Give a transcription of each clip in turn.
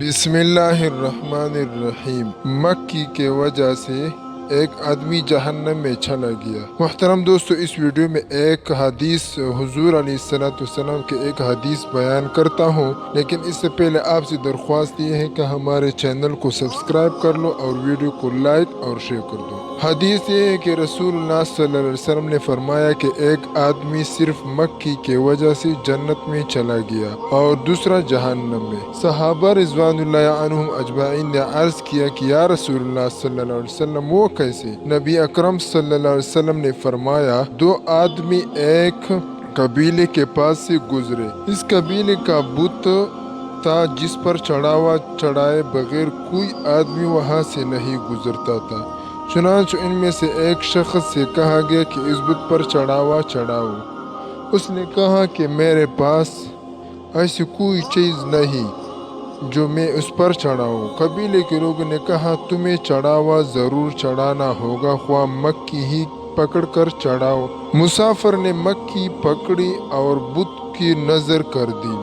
بسم اللہ الرحمن الرحیم۔ مکی کے وجہ سے ایک آدمی جہنم میں چلا گیا۔ محترم دوستو، اس ویڈیو میں ایک حدیث حضور علیہ السلام کے ایک حدیث بیان کرتا ہوں، لیکن اس سے پہلے آپ سے درخواست یہ ہے کہ ہمارے چینل کو سبسکرائب کر لو اور ویڈیو کو لائک اور شیئر کر دو۔ حدیث یہ ہے کہ رسول اللہ صلی اللہ علیہ وسلم نے فرمایا کہ ایک آدمی صرف مکی کے وجہ سے جنت میں چلا گیا اور دوسرا جہنم میں۔ صحابہ رضوان اللہ عنہم اجمعین نے عرض کیا کہ یا رسول اللہ صلی اللہ علیہ وسلم وہ کیسے؟ نبی اکرم صلی اللہ علیہ وسلم نے فرمایا، دو آدمی ایک قبیلے کے پاس سے گزرے۔ اس قبیلے کا بت تھا جس پر چڑھاوا چڑھائے بغیر کوئی آدمی وہاں سے نہیں گزرتا تھا۔ چنانچہ ان میں سے ایک شخص سے کہا گیا کہ اس بت پر چڑھاوا چڑھاؤ۔ اس نے کہا کہ میرے پاس ایسی کوئی چیز نہیں جو میں اس پر چڑھاؤں۔ قبیلے کے لوگوں نے کہا تمہیں چڑھاوا ضرور چڑھانا ہوگا، خواہ مکی ہی پکڑ کر چڑھاؤ۔ مسافر نے مکی پکڑی اور بت کی نظر کر دی۔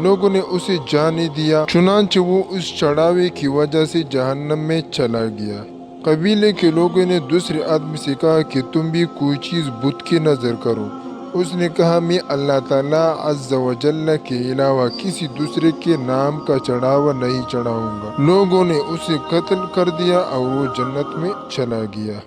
لوگوں نے اسے جانے دیا، چنانچہ وہ اس چڑھاوے کی وجہ سے جہنم میں چلا گیا۔ قبیلے کے لوگوں نے دوسرے آدمی سے کہا کہ تم بھی کوئی چیز بت کی نظر کرو۔ اس نے کہا میں اللہ تعالیٰ عز و جل کے علاوہ کسی دوسرے کے نام کا چڑھاوا نہیں چڑھاؤں گا۔ لوگوں نے اسے قتل کر دیا اور وہ جنت میں چلا گیا۔